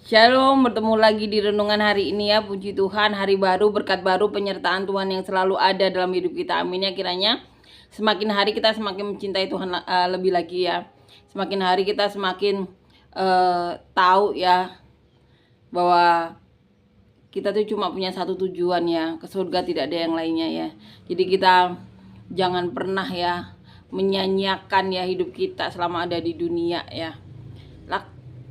Shalom, bertemu lagi di renungan hari ini ya. Puji Tuhan, hari baru, berkat baru, penyertaan Tuhan yang selalu ada dalam hidup kita. Amin ya, kiranya semakin hari kita semakin mencintai Tuhan lebih lagi ya. Semakin hari kita semakin tahu ya bahwa kita tuh cuma punya satu tujuan ya, ke surga, tidak ada yang lainnya ya. Jadi kita jangan pernah ya menyanyiakan ya hidup kita selama ada di dunia ya.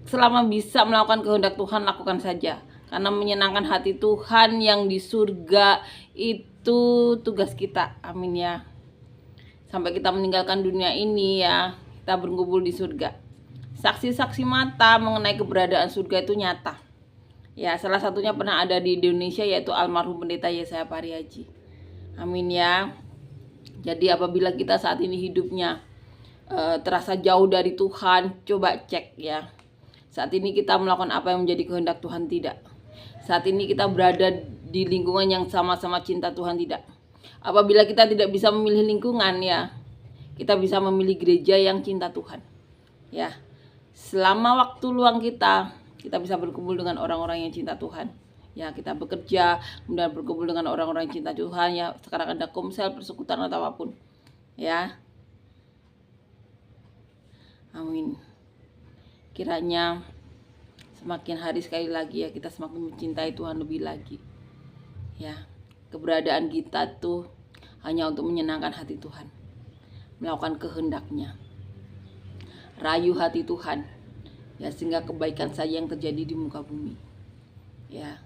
Selama bisa melakukan kehendak Tuhan, lakukan saja, karena menyenangkan hati Tuhan yang di surga itu tugas kita. Amin ya. Sampai kita meninggalkan dunia ini ya, kita berkumpul di surga. Saksi-saksi mata mengenai keberadaan surga itu nyata ya. Salah satunya pernah ada di Indonesia, yaitu almarhum Pendeta Yesaya Pariaji. Amin ya. Jadi apabila kita saat ini hidupnya terasa jauh dari Tuhan, coba cek ya, saat ini kita melakukan apa yang menjadi kehendak Tuhan? Tidak. Saat ini kita berada di lingkungan yang sama-sama cinta Tuhan? Tidak. Apabila kita tidak bisa memilih lingkungan ya, kita bisa memilih gereja yang cinta Tuhan ya. Selama waktu luang kita bisa berkumpul dengan orang-orang yang cinta Tuhan ya. Kita bekerja, kemudian berkumpul dengan orang-orang yang cinta Tuhan ya. Sekarang ada komsel, persekutuan atau apapun ya. Amin. Kiranya semakin hari sekali lagi ya, kita semakin mencintai Tuhan lebih lagi ya. Keberadaan kita tuh hanya untuk menyenangkan hati Tuhan, melakukan kehendaknya, rayu hati Tuhan ya, sehingga kebaikan saja yang terjadi di muka bumi ya.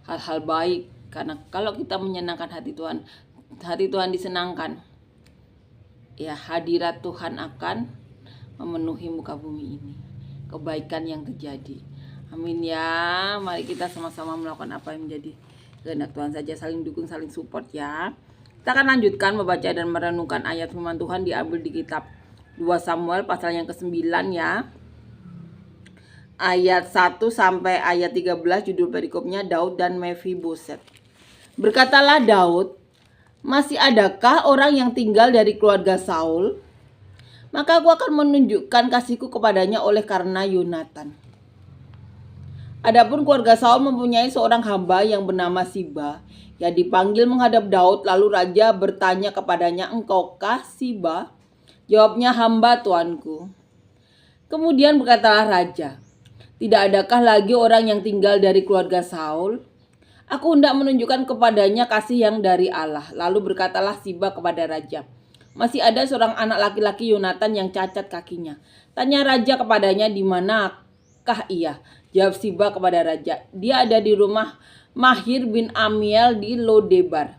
Hal-hal baik, karena kalau kita menyenangkan hati Tuhan disenangkan ya, hadirat Tuhan akan memenuhi muka bumi ini, kebaikan yang terjadi. Amin ya. Mari kita sama-sama melakukan apa yang menjadi kehendak Tuhan saja, saling dukung, saling support ya. Kita akan lanjutkan membaca dan merenungkan ayat firman Tuhan, diambil di kitab 2 Samuel pasal yang ke-9 ya. Ayat 1 sampai ayat 13, judul perikopnya Daud dan Mephiboset. Berkatalah Daud, masih adakah orang yang tinggal dari keluarga Saul? Maka aku akan menunjukkan kasihku kepadanya oleh karena Yonatan. Adapun keluarga Saul mempunyai seorang hamba yang bernama Siba, yang dipanggil menghadap Daud. Lalu raja bertanya kepadanya, engkaukah Siba? Jawabnya, hamba tuanku. Kemudian berkatalah raja, tidak adakah lagi orang yang tinggal dari keluarga Saul? Aku hendak menunjukkan kepadanya kasih yang dari Allah. Lalu berkatalah Siba kepada raja, masih ada seorang anak laki-laki Yonatan yang cacat kakinya. Tanya raja kepadanya, di manakah ia? Jawab Siba kepada raja, dia ada di rumah Mahir bin Amiel di Lodebar.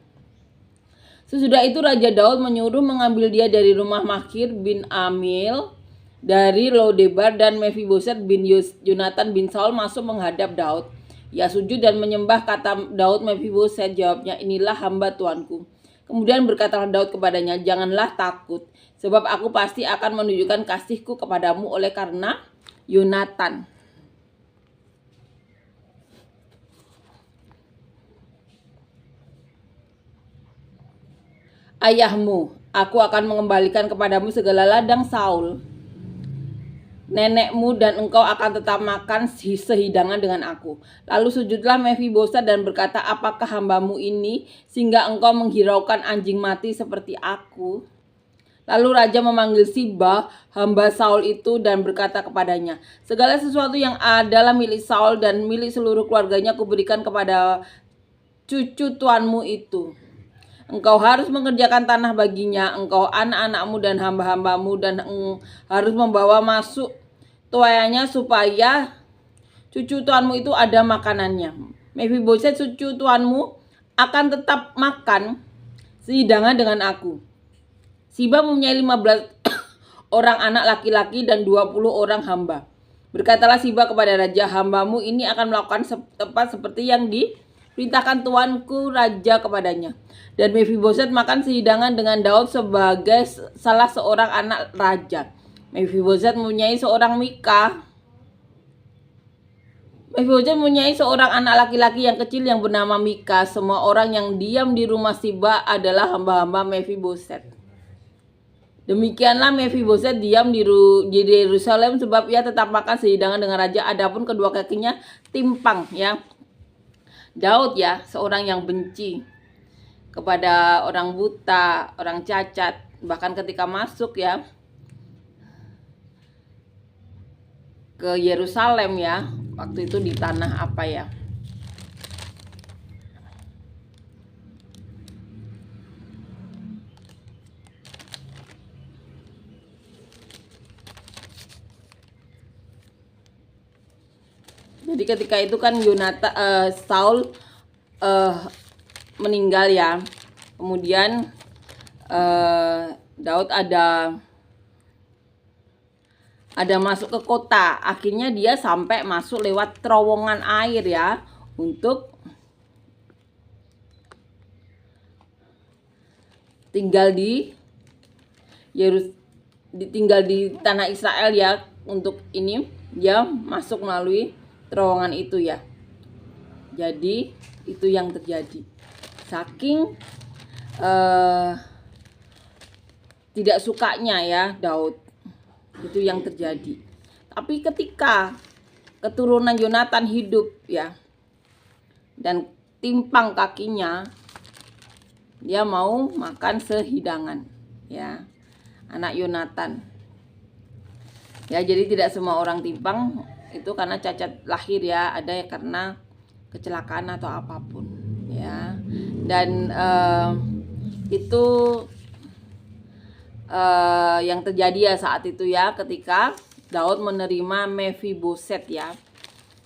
Sesudah itu Raja Daud menyuruh mengambil dia dari rumah Mahir bin Amiel dari Lodebar, dan Mephiboset bin Yonatan bin Saul masuk menghadap Daud. Ia sujud dan menyembah. Kata Daud, Mephiboset. Jawabnya, inilah hamba tuanku. Kemudian berkatalah Daud kepadanya, janganlah takut, sebab aku pasti akan menunjukkan kasihku kepadamu oleh karena Yonatan. Ayahmu, aku akan mengembalikan kepadamu segala ladang Saul, nenekmu, dan engkau akan tetap makan sehidangan dengan aku. Lalu sujudlah Mephiboset dan berkata, apakah hambamu ini sehingga engkau menghiraukan anjing mati seperti aku? Lalu raja memanggil Siba, hamba Saul itu, dan berkata kepadanya, segala sesuatu yang adalah milik Saul dan milik seluruh keluarganya kuberikan kepada cucu tuanmu itu. Engkau harus mengerjakan tanah baginya, engkau, anak-anakmu, dan hamba-hambamu, dan harus membawa masuk tuayanya supaya cucu tuanmu itu ada makanannya. Mephiboset cucu tuanmu akan tetap makan sehidangan dengan aku. Siba mempunyai 15 orang anak laki-laki dan 20 orang hamba. Berkatalah Siba kepada raja, hambamu ini akan melakukan tepat seperti yang diperintahkan tuanku raja kepadanya. Dan Mephiboset makan sehidangan dengan Daud sebagai salah seorang anak raja. Mephiboset mempunyai seorang anak laki-laki yang kecil yang bernama Mika. Semua orang yang diam di rumah Siba adalah hamba-hamba Mephiboset. Demikianlah Mephiboset diam di Yerusalem sebab ia tetap makan sehidangan dengan raja. Adapun kedua kakinya timpang ya. Daud ya, seorang yang benci kepada orang buta, orang cacat, bahkan ketika masuk ya ke Yerusalem ya, waktu itu di tanah apa ya? Jadi ketika itu kan Saul meninggal ya. Kemudian Daud ada masuk ke kota. Akhirnya dia sampai masuk lewat terowongan air ya, untuk tinggal di tinggal di tanah Israel ya. Untuk ini dia masuk melalui terowongan itu ya. Jadi itu yang terjadi. Saking tidak sukanya ya Daud, itu yang terjadi. Tapi ketika keturunan Yonatan hidup ya, dan timpang kakinya, dia mau makan sehidangan ya, anak Yonatan ya. Jadi tidak semua orang timpang itu karena cacat lahir ya, ada ya karena kecelakaan atau apapun ya. Dan itu yang terjadi ya saat itu ya, ketika Daud menerima Mephiboset ya.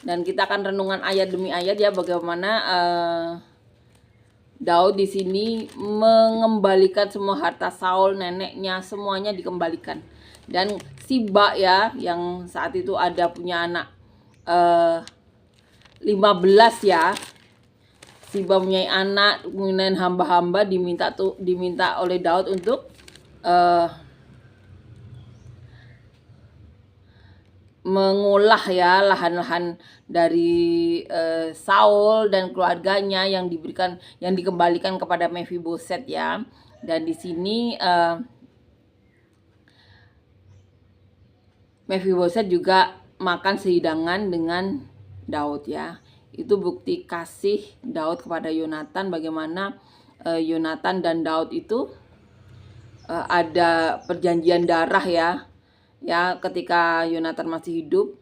Dan kita akan renungan ayat demi ayat ya, bagaimana Daud di sini mengembalikan semua harta Saul, neneknya, semuanya dikembalikan. Dan Siba ya, yang saat itu ada punya anak 15 ya. Siba punya anak, kemudian hamba-hamba diminta oleh Daud untuk mengolah ya lahan-lahan dari Saul dan keluarganya yang dikembalikan kepada Mephiboset ya. Dan di sini Mephiboset juga makan sehidangan dengan Daud ya. Itu bukti kasih Daud kepada Yonatan, bagaimana Yonatan dan Daud itu ada perjanjian darah ya. Ya, ketika Yonatan masih hidup,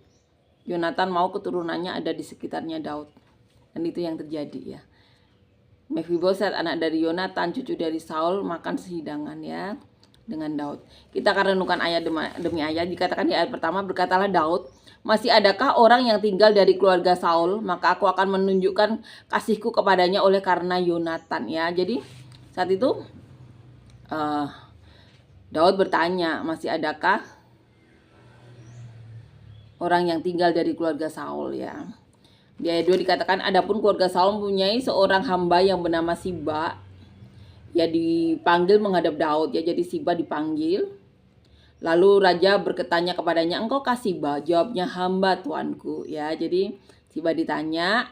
Yonatan mau keturunannya ada di sekitarnya Daud. Dan itu yang terjadi ya. Mephiboset, anak dari Yonatan, cucu dari Saul, makan sehidangan ya dengan Daud. Kita akan renungkan ayat demi ayat. Dikatakan di ayat pertama, berkatalah Daud, masih adakah orang yang tinggal dari keluarga Saul? Maka aku akan menunjukkan kasihku kepadanya oleh karena Yonatan ya. Jadi saat itu Daud bertanya, masih adakah orang yang tinggal dari keluarga Saul ya. Di ayat 2 dikatakan, adapun keluarga Saul mempunyai seorang hamba yang bernama Siba, ya dipanggil menghadap Daud ya. Jadi Siba dipanggil. Lalu raja bertanya kepadanya, engkau kah Siba? Jawabnya, hamba tuanku ya. Jadi Siba ditanya,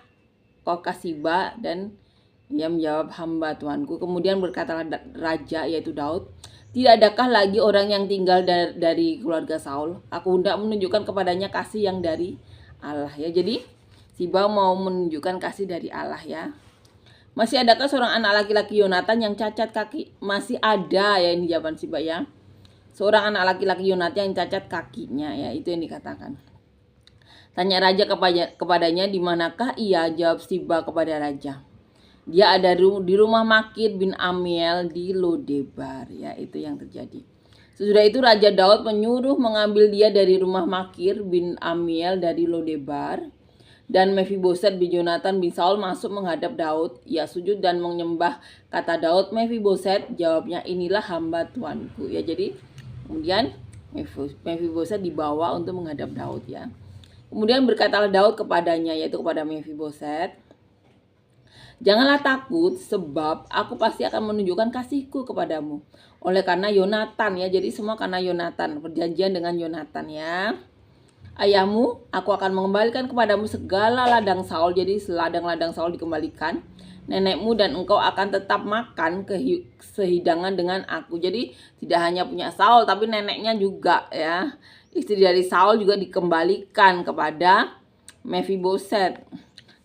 engkau kah Siba? Dan ia menjawab, hamba tuanku. Kemudian berkatalah raja, yaitu Daud, tidak adakah lagi orang yang tinggal dari keluarga Saul? Aku hendak menunjukkan kepadanya kasih yang dari Allah ya. Jadi Siba mau menunjukkan kasih dari Allah ya. Masih adakah seorang anak laki-laki Yonatan yang cacat kaki? Masih ada ya, ini jawaban Siba ya. Seorang anak laki-laki Yonatan yang cacat kakinya ya, itu yang dikatakan. Tanya raja kepadanya, di manakah ia? Jawab Siba kepada raja, dia ada di rumah Makir bin Amiel di Lodebar ya. Itu yang terjadi. Sesudah itu Raja Daud menyuruh mengambil dia dari rumah Makir bin Amiel dari Lodebar. Dan Mephiboset bin Yonatan bin Saul masuk menghadap Daud. Ia sujud dan menyembah. Kata Daud, Mephiboset. Jawabnya, inilah hamba tuanku ya. Jadi kemudian Mephiboset dibawa untuk menghadap Daud ya. Kemudian berkatalah Daud kepadanya, yaitu kepada Mephiboset, janganlah takut, sebab aku pasti akan menunjukkan kasihku kepadamu. Oleh karena Yonatan ya. Jadi semua karena Yonatan, perjanjian dengan Yonatan ya. Ayahmu, aku akan mengembalikan kepadamu segala ladang Saul. Jadi ladang-ladang Saul dikembalikan. nenekmu dan engkau akan tetap makan sehidangan dengan aku. Jadi tidak hanya punya Saul tapi neneknya juga ya. Istri dari Saul juga dikembalikan kepada Mephiboset.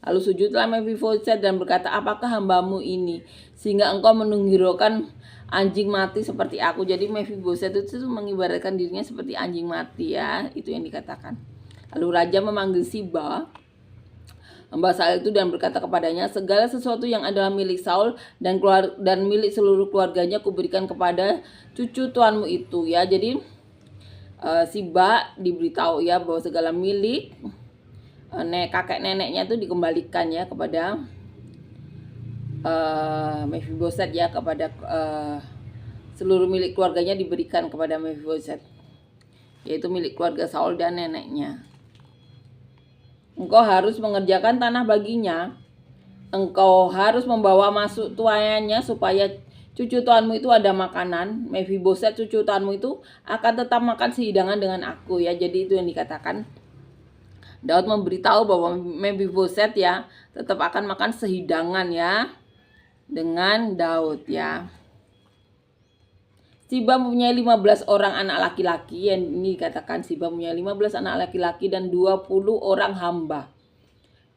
Lalu sujudlah Mephiboset dan berkata, apakah hambamu ini sehingga engkau menunggirkan anjing mati seperti aku. Jadi Mephiboset itu mengibaratkan dirinya seperti anjing mati ya. Itu yang dikatakan. Lalu raja memanggil Siba, hamba Saul itu, dan berkata kepadanya, segala sesuatu yang adalah milik Saul dan milik seluruh keluarganya kuberikan kepada cucu tuanmu itu ya. Jadi Siba diberitahu ya bahwa segala milik kakek neneknya itu dikembalikan ya kepada Mephiboset ya, kepada seluruh milik keluarganya diberikan kepada Mephiboset, yaitu milik keluarga Saul dan neneknya. Engkau harus mengerjakan tanah baginya. Engkau harus membawa masuk tuannya supaya cucu tuanmu itu ada makanan. Mephiboset cucu tuanmu itu akan tetap makan sehidangan dengan aku ya. Jadi itu yang dikatakan. Daud memberitahu bahwa Mephiboset ya tetap akan makan sehidangan ya dengan Daud ya. Siba mempunyai 15 orang anak laki-laki. Yang ini dikatakan Siba mempunyai 15 anak laki-laki dan 20 orang hamba.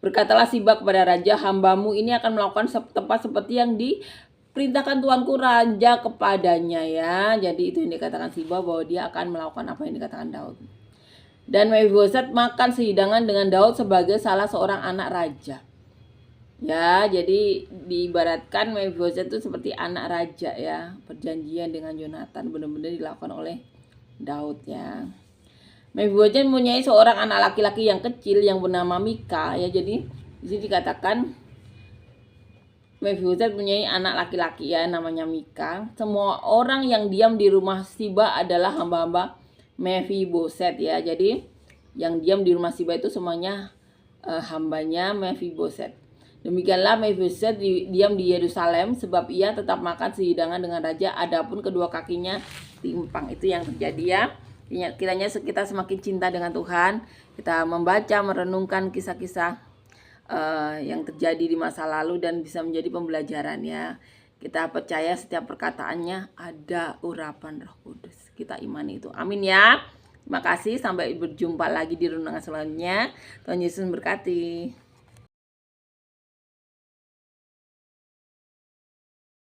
Berkatalah Siba kepada raja, hambamu ini akan melakukan tepat seperti yang diperintahkan tuanku raja kepadanya ya. Jadi itu yang dikatakan Siba, bahwa dia akan melakukan apa yang dikatakan Daud. Dan Mephiboset makan sehidangan dengan Daud sebagai salah seorang anak raja. Ya, jadi diibaratkan Mephiboset itu seperti anak raja ya. Perjanjian dengan Yonatan benar-benar dilakukan oleh Daud ya. Mephiboset mempunyai seorang anak laki-laki yang kecil yang bernama Mika ya. Jadi di sini dikatakan Mephiboset mempunyai anak laki-laki ya, namanya Mika. Semua orang yang diam di rumah Siba adalah hamba-hamba Mephiboset ya. Jadi yang diam di rumah Siba itu semuanya hambanya Mephiboset. Demikianlah Mephiboset diam di Yerusalem sebab ia tetap makan sehidangan dengan raja, adapun kedua kakinya timpang. Itu yang terjadi ya. Kiranya kita semakin cinta dengan Tuhan, kita membaca, merenungkan kisah-kisah yang terjadi di masa lalu dan bisa menjadi pembelajaran ya. Kita percaya setiap perkataannya ada urapan Roh Kudus. Kita imani itu. Amin ya. Terima kasih, sampai berjumpa lagi di renungan selanjutnya. Tuhan Yesus memberkati.